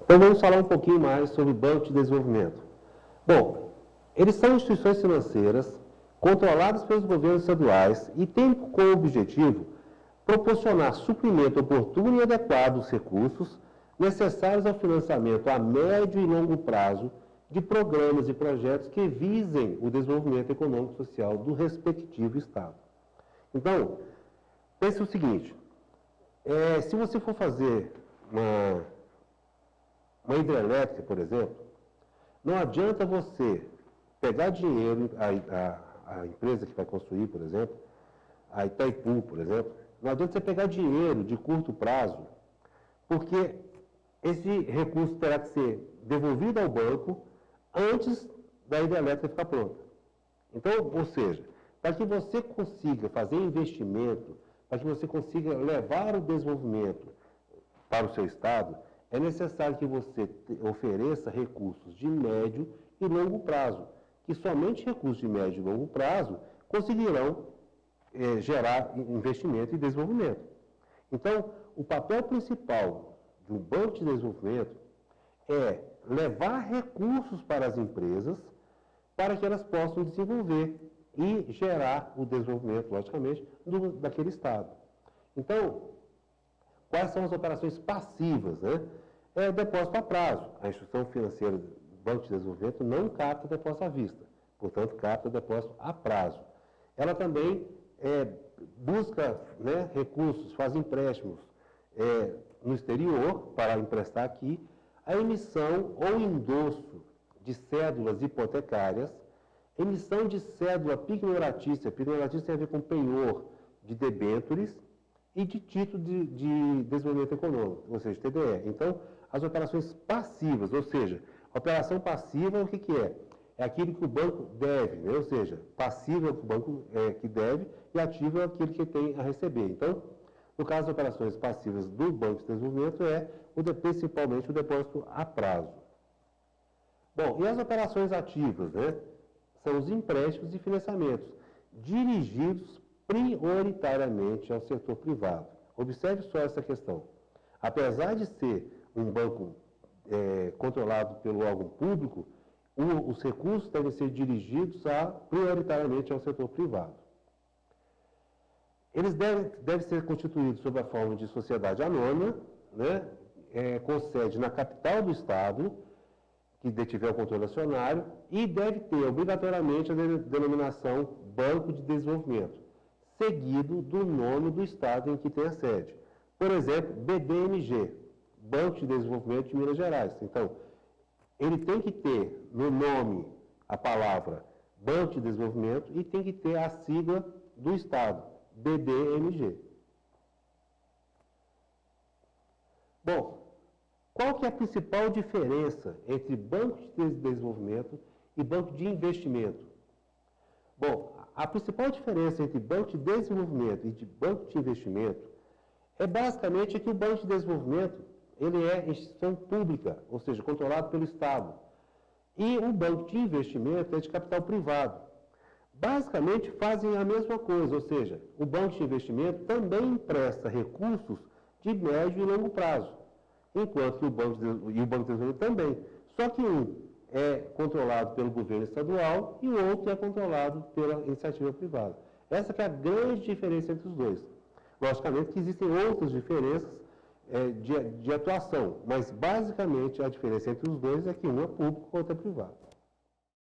Então vamos falar um pouquinho mais sobre o Banco de Desenvolvimento. Bom, eles são instituições financeiras controladas pelos governos estaduais e têm como objetivo proporcionar suprimento oportuno e adequado dos recursos necessários ao financiamento a médio e longo prazo de programas e projetos que visem o desenvolvimento econômico e social do respectivo Estado. Então, pense o seguinte, se você for fazer uma hidrelétrica, por exemplo, não adianta você pegar dinheiro, a empresa que vai construir, por exemplo, a Itaipu, por exemplo, não adianta você pegar dinheiro de curto prazo, porque esse recurso terá que ser devolvido ao banco antes da hidrelétrica ficar pronta. Então, ou seja, para que você consiga fazer investimento, para que você consiga levar o desenvolvimento para o seu Estado, é necessário que você ofereça recursos de médio e longo prazo, que somente recursos de médio e longo prazo conseguirão gerar investimento e desenvolvimento. Então, o papel principal de um banco de desenvolvimento é levar recursos para as empresas para que elas possam desenvolver e gerar o desenvolvimento, logicamente, daquele Estado. Então, quais são as operações passivas, né? É o depósito a prazo. A instituição financeira do Banco de Desenvolvimento não capta depósito à vista, portanto, capta depósito a prazo. Ela também busca recursos, faz empréstimos no exterior para emprestar aqui, a emissão ou endosso de cédulas hipotecárias, emissão de cédula pignoratícia. Pignoratícia tem a ver com penhor de debêntures e de título de desenvolvimento econômico, ou seja, TDE. Então, as operações passivas, ou seja, operação passiva, o que é? É aquilo que o banco deve, né? Ou seja, passivo é o que o banco que deve e ativo é aquilo que tem a receber. Então, no caso das operações passivas do Banco de Desenvolvimento, principalmente o depósito a prazo. Bom, e as operações ativas, né? São os empréstimos e financiamentos, dirigidos prioritariamente ao setor privado. Observe só essa questão. Apesar de ser um banco controlado pelo órgão público, os recursos devem ser dirigidos prioritariamente ao setor privado. Eles devem ser constituídos sob a forma de sociedade anônima, né? Com sede na capital do Estado, que detiver o controle acionário, e deve ter obrigatoriamente a denominação Banco de Desenvolvimento, seguido do nome do Estado em que tem a sede. Por exemplo, BDMG, Banco de Desenvolvimento de Minas Gerais. Então, ele tem que ter no nome a palavra Banco de Desenvolvimento e tem que ter a sigla do Estado, BDMG. Bom, qual que é a principal diferença entre banco de desenvolvimento e banco de investimento? Bom, a principal diferença entre banco de desenvolvimento e de banco de investimento é basicamente que o banco de desenvolvimento ele é instituição pública, ou seja, controlado pelo Estado. E o banco de investimento é de capital privado. Basicamente fazem a mesma coisa, ou seja, o banco de investimento também empresta recursos de médio e longo prazo, enquanto que o banco de desenvolvimento também. Só que um é controlado pelo governo estadual e o outro é controlado pela iniciativa privada. Essa que é a grande diferença entre os dois. Logicamente que existem outras diferenças de atuação, mas basicamente a diferença entre os dois é que um é público e o outro é privado.